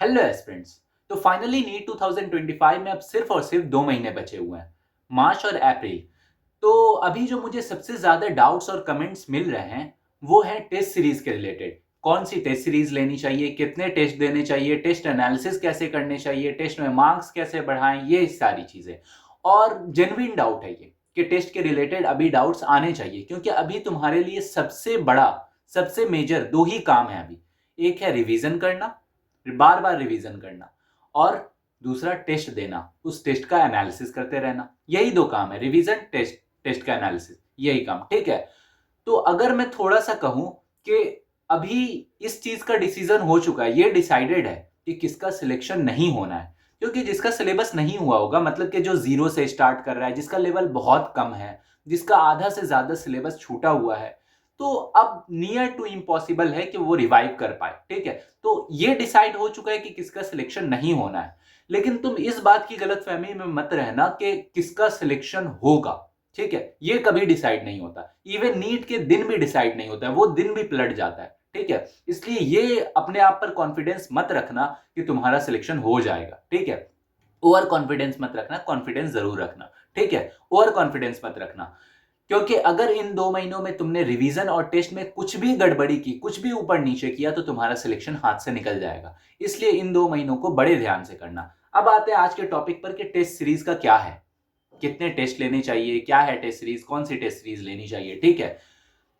Hello aspirants. तो finally NEET 2025 में अब सिर्फ और सिर्फ 2 महीने बचे हुए हैं, मार्च और अप्रैल। तो अभी जो मुझे सबसे ज्यादा डाउट्स और कमेंट्स मिल रहे हैं वो है टेस्ट सीरीज के रिलेटेड। कौन सी टेस्ट सीरीज लेनी चाहिए, कितने टेस्ट देने चाहिए, टेस्ट एनालिसिस कैसे करने चाहिए, टेस्ट में मार्क्स कैसे बढ़ाएं, ये सारी चीजें। और जेन्युइन डाउट है ये कि टेस्ट के रिलेटेड अभी डाउट्स आने चाहिए, क्योंकि अभी तुम्हारे लिए सबसे बड़ा, सबसे मेजर दो ही काम है अभी। एक है रिवीजन करना, बार बार रिवीजन करना, और दूसरा टेस्ट देना, उस टेस्ट का एनालिसिस करते रहना। यही दो काम है, रिवीजन, टेस्ट, टेस्ट का एनालिसिस, यही काम। ठीक है। तो अगर मैं थोड़ा सा कहूं कि अभी इस चीज का डिसीजन हो चुका है, ये डिसाइडेड है कि किसका सिलेक्शन नहीं होना है। क्योंकि जिसका सिलेबस नहीं हुआ होगा, मतलब कि जो जीरो से स्टार्ट कर रहा है, जिसका लेवल बहुत कम है, जिसका आधा से ज्यादा सिलेबस छूटा हुआ है, तो अब नियर टू इम्पॉसिबल है कि वो रिवाइव कर पाए। ठीक है। तो ये डिसाइड हो चुका है कि किसका सिलेक्शन नहीं होना है। लेकिन तुम इस बात की गलतफहमी में मत रहना कि किसका सिलेक्शन होगा। ठीक है। ये कभी डिसाइड नहीं होता। इवन नीट के दिन भी डिसाइड नहीं होता है, वो दिन भी पलट जाता है। ठीक है। इसलिए ये अपने आप पर कॉन्फिडेंस मत रखना कि तुम्हारा सिलेक्शन हो जाएगा। ठीक है। ओवर कॉन्फिडेंस मत रखना, कॉन्फिडेंस जरूर रखना। ठीक है। ओवर कॉन्फिडेंस मत रखना, क्योंकि अगर इन 2 महीनों में तुमने रिवीजन और टेस्ट में कुछ भी गड़बड़ी की, कुछ भी ऊपर नीचे किया, तो तुम्हारा सिलेक्शन हाथ से निकल जाएगा। इसलिए इन 2 महीनों को बड़े ध्यान से करना। अब आते हैं आज के टॉपिक पर कि टेस्ट सीरीज का क्या है, कितने टेस्ट लेने चाहिए, क्या है टेस्ट सीरीज, कौन सी टेस्ट सीरीज लेनी चाहिए। ठीक है।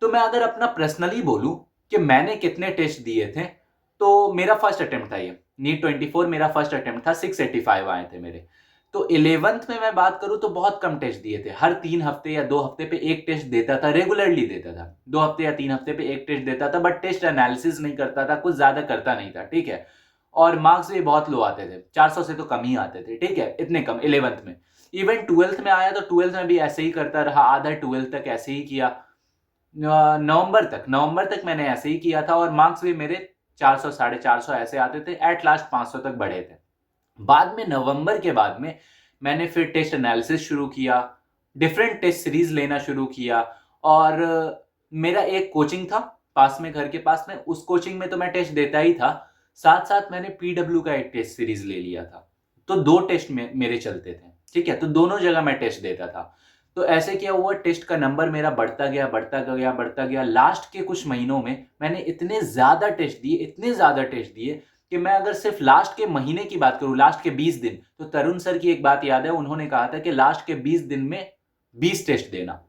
तो मैं अगर अपना पर्सनली बोलूं कि मैंने कितने टेस्ट दिए थे, तो मेरा फर्स्ट अटेम्प्ट था ये नीट 24, मेरा फर्स्ट अटेम्प्ट था, 685 आए थे मेरे। तो 11th में मैं बात करूं तो बहुत कम टेस्ट दिए थे। हर 3 हफ्ते या 2 हफ्ते पे एक टेस्ट देता था, रेगुलरली देता था। 2 हफ्ते या 3 हफ्ते पे एक टेस्ट देता था, बट टेस्ट एनालिसिस नहीं करता था, कुछ ज्यादा करता नहीं था। ठीक है। और मार्क्स भी बहुत लो आते थे, 400 से तो कम ही आते थे। ठीक है, इतने कम 11th में। इवन 12th में आया तो 12th में भी ऐसे ही करता रहा, आधा 12th तक ऐसे ही किया। नवंबर तक मैंने ऐसे ही किया था, और मार्क्स भी मेरे 400, 450 ऐसे आते थे, एट लास्ट 500 तक बढ़े थे। बाद में नवंबर के बाद में मैंने फिर टेस्ट एनालिसिस शुरू किया, डिफरेंट टेस्ट सीरीज लेना शुरू किया। और मेरा एक कोचिंग था पास में, घर के पास में, उस कोचिंग में तो मैं टेस्ट देता ही था। साथ साथ मैंने पीडब्ल्यू का एक टेस्ट सीरीज ले लिया था। तो 2 टेस्ट मेरे चलते थे। ठीक है। तो दोनों जगह मैं टेस्ट देता था। तो ऐसे क्या हुआ, टेस्ट का नंबर मेरा बढ़ता गया, बढ़ता गया, बढ़ता गया। लास्ट के कुछ महीनों में मैंने इतने ज्यादा टेस्ट दिए, इतने ज्यादा टेस्ट दिए कि मैं अगर सिर्फ लास्ट के महीने की बात करूं, लास्ट के 20 दिन, तो तरुण सर की एक बात याद है, उन्होंने कहा था कि लास्ट के 20 दिन में 20 टेस्ट देना।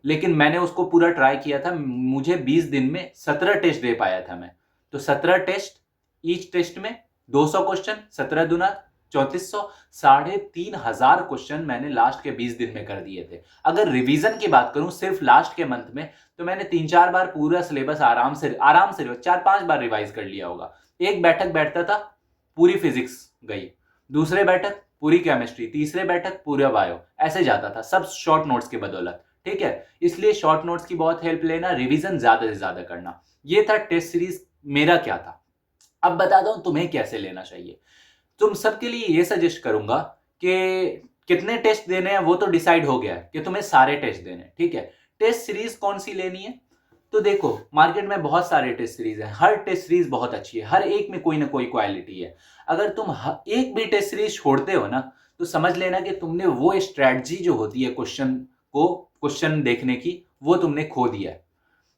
लेकिन मैंने उसको पूरा ट्राई किया था, मुझे 20 दिन में 17 टेस्ट दे पाया था मैं। तो 17 टेस्ट, ईच टेस्ट में 200 क्वेश्चन, 17 दुना 3400, 3500 क्वेश्चन मैंने लास्ट के 20 दिन में कर दिए थे। अगर रिवीजन की बात करूं सिर्फ लास्ट के मंथ में, तो मैंने 3-4 बार पूरा सिलेबस आराम से 4-5 बार रिवाइज कर लिया होगा। एक बैठक बैठता था, पूरी फिजिक्स गई, दूसरे बैठक पूरी केमिस्ट्री, तीसरे बैठक पूरा बायो, ऐसे जाता था, सब शॉर्ट नोट्स के बदौलत। ठीक है। इसलिए शॉर्ट नोट्स की बहुत हेल्प लेना, रिवीजन ज्यादा से ज्यादा करना। ये था टेस्ट सीरीज मेरा क्या था। अब बताता हूं तुम्हें कैसे लेना चाहिए। तुम सबके लिए ये सजेस्ट करूंगा कि कितने टेस्ट देने हैं वो तो डिसाइड हो गया है कि तुम्हें सारे टेस्ट देने हैं। ठीक है। टेस्ट सीरीज कौन सी लेनी है, तो देखो मार्केट में बहुत सारे टेस्ट सीरीज हैं, हर टेस्ट सीरीज बहुत अच्छी है, हर एक में कोई ना कोई क्वालिटी है। अगर तुम एक भी टेस्ट सीरीज छोड़ते हो ना, तो समझ लेना कि तुमने वो स्ट्रेटजी जो होती है क्वेश्चन देखने की, वो तुमने खो दिया है।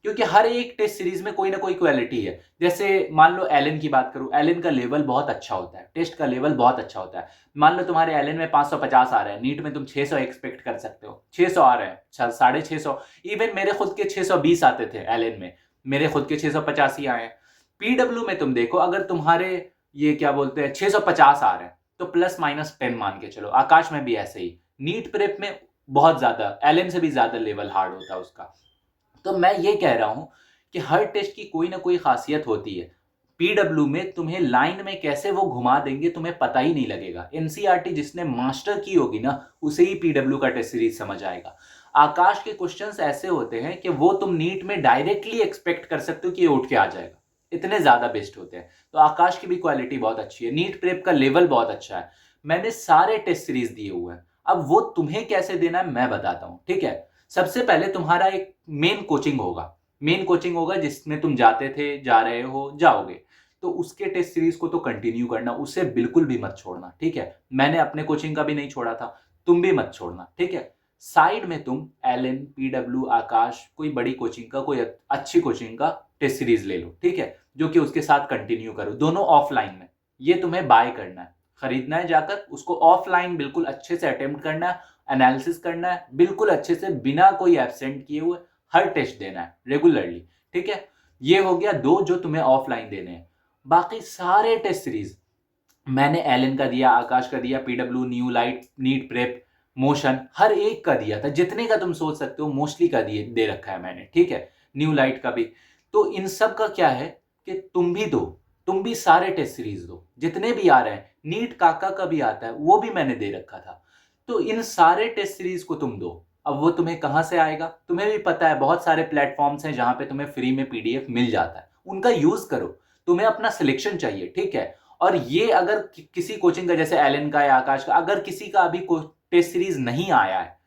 क्योंकि हर एक टेस्ट सीरीज में कोई ना कोई क्वालिटी है। जैसे मान लो एलन की बात करूं, एलन का लेवल बहुत अच्छा होता है, टेस्ट का लेवल बहुत अच्छा होता है। मान लो तुम्हारे एलन में 550 आ रहे हैं, नीट में तुम 600 एक्सपेक्ट कर सकते हो, 600 आ रहे हैं, 650। इवन मेरे खुद के 620 आते थे एलन में, मेरे खुद के 650 ही आए हैं। पीडब्ल्यू में तुम देखो, अगर तुम्हारे ये क्या बोलते हैं 650 आ रहे हैं, तो +-10 मान के चलो। आकाश में भी ऐसे ही, नीट प्रेप में बहुत ज्यादा, एलन से भी ज्यादा लेवल हार्ड होता है उसका। तो मैं ये कह रहा हूं कि हर टेस्ट की कोई ना कोई खासियत होती है। पीडब्ल्यू में तुम्हें लाइन में कैसे वो घुमा देंगे तुम्हें पता ही नहीं लगेगा। एनसीईआरटी जिसने मास्टर की होगी ना, उसे ही पीडब्ल्यू का टेस्ट सीरीज समझ आएगा। आकाश के क्वेश्चंस ऐसे होते हैं कि वो तुम नीट में डायरेक्टली एक्सपेक्ट कर सकते हो कि ये उठ के आ जाएगा, इतने ज्यादा बेस्ट होते हैं। तो आकाश की भी क्वालिटी बहुत अच्छी है, नीट प्रेप का लेवल बहुत अच्छा है। मैंने सारे टेस्ट सीरीज दिए हुए हैं। अब वो तुम्हें कैसे देना है मैं बताता हूं। ठीक है। सबसे पहले तुम्हारा एक मेन कोचिंग होगा जिसमें तुम जाते थे, जा रहे हो, जाओगे। तो उसके टेस्ट सीरीज को तो कंटिन्यू करना, उसे बिल्कुल भी मत छोड़ना, ठीक है। मैंने अपने कोचिंग का भी नहीं छोड़ा था, तुम भी मत छोड़ना, ठीक है। साइड में तुम एलन, पीडब्ल्यू, आकाश, कोई बड़ी कोचिंग का, कोई अच्छी कोचिंग का टेस्ट सीरीज ले लो, ठीक है, जो कि उसके साथ कंटिन्यू करो, दोनों ऑफलाइन में। ये तुम्हें बाय करना है, खरीदना है जाकर, उसको ऑफलाइन बिल्कुल अच्छे से अटेम्प्ट करना है, एनालिसिस करना है, बिल्कुल अच्छे से बिना कोई एब्सेंट किए हुए हर टेस्ट देना है रेगुलरली, ठीक है। ये हो गया दो जो तुम्हें ऑफलाइन देने हैं। बाकी सारे टेस्ट सीरीज मैंने एलन का दिया, आकाश का दिया, PW, new light, NEET prep, Motion, हर एक का दिया था, जितने का तुम सोच सकते हो मोस्टली का दिए दे रखा है मैंने, ठीक है, न्यू लाइट का भी। तो इन सब का क्या है कि तुम भी दो, तुम भी सारे टेस्ट सीरीज दो जितने भी आ रहे हैं। नीट काका का भी आता है, वो भी मैंने दे रखा था। तो इन सारे टेस्ट सीरीज को तुम दो। अब वो तुम्हें कहां से आएगा, तुम्हें भी पता है, बहुत सारे प्लेटफॉर्म्स हैं जहां पे तुम्हें फ्री में पीडीएफ मिल जाता है, उनका यूज करो। तुम्हें अपना सिलेक्शन चाहिए, ठीक है। और ये अगर किसी कोचिंग का, जैसे एलन का या आकाश का, अगर किसी का अभी टेस्ट सीरीज नहीं आया है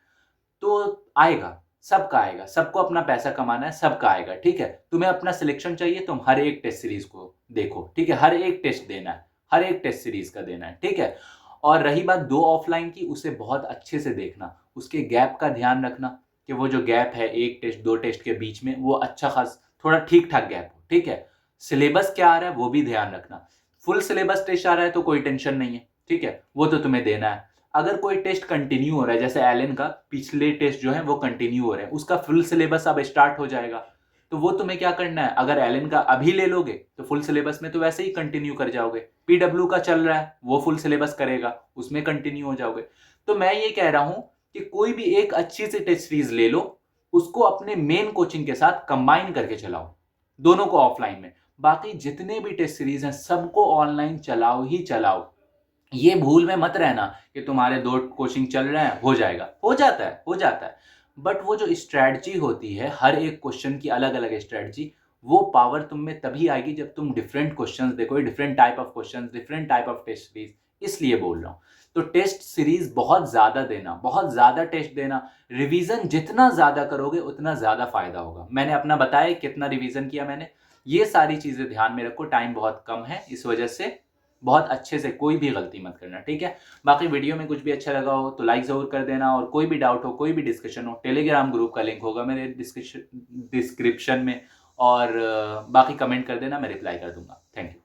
तो आएगा, सबका आएगा, सबको अपना पैसा कमाना है, सबका आएगा, ठीक है। तुम्हें अपना सिलेक्शन चाहिए, तुम हर एक टेस्ट सीरीज को देखो, ठीक है, हर एक टेस्ट देना है, हर एक टेस्ट सीरीज का देना है, ठीक है। और रही बात दो ऑफलाइन की, उसे बहुत अच्छे से देखना, उसके गैप का ध्यान रखना कि वो जो गैप है एक टेस्ट दो टेस्ट के बीच में, वो अच्छा खास थोड़ा ठीक ठाक गैप हो, ठीक है। सिलेबस क्या आ रहा है वो भी ध्यान रखना। फुल सिलेबस टेस्ट आ रहा है तो कोई टेंशन नहीं है, ठीक है, वो तो तुम्हें देना है। अगर कोई टेस्ट कंटिन्यू हो रहा है, जैसे एलन का पिछले टेस्ट जो है वो कंटिन्यू हो रहे हैं, उसका फुल सिलेबस अब स्टार्ट हो जाएगा, तो वो तुम्हें क्या करना है, अगर एलन का अभी ले लोगे तो फुल सिलेबस में तो वैसे ही कंटिन्यू कर जाओगे। पीडब्ल्यू का चल रहा है, वो फुल सिलेबस करेगा, उसमें कंटिन्यू हो जाओगे। तो मैं ये कह रहा हूं कि कोई भी एक अच्छी सी टेस्ट सीरीज ले लो, उसको अपने मेन कोचिंग के साथ कंबाइन करके चलाओ, दोनों को ऑफलाइन में। बाकी जितने भी टेस्ट सीरीज हैं सबको ऑनलाइन चलाओ ही चलाओ। ये भूल में मत रहना कि तुम्हारे दो कोचिंग चल रहे हैं हो जाएगा, हो जाता है, हो जाता है। बट वो जो स्ट्रैटेजी होती है, हर एक क्वेश्चन की अलग अलग स्ट्रैटेजी, वो पावर तुम में तभी आएगी जब तुम डिफरेंट क्वेश्चंस देखो, different type of questions, different type of test series. इसलिए बोल रहा हूं। तो टेस्ट सीरीज बहुत ज्यादा देना, बहुत ज्यादा टेस्ट देना। रिवीजन जितना ज्यादा करोगे उतना ज्यादा फायदा होगा। मैंने अपना बताया कितना रिवीजन किया मैंने, ये सारी चीजें ध्यान में रखो। टाइम बहुत कम है, इस वजह से बहुत अच्छे से कोई भी गलती मत करना, ठीक है। बाकी वीडियो में कुछ भी अच्छा लगा हो तो लाइक जरूर कर देना, और कोई भी डाउट हो, कोई भी डिस्कशन हो, टेलीग्राम ग्रुप का लिंक होगा मेरे डिस्क्रिप्शन में, और बाकी कमेंट कर देना, मैं रिप्लाई कर दूंगा। Thank you.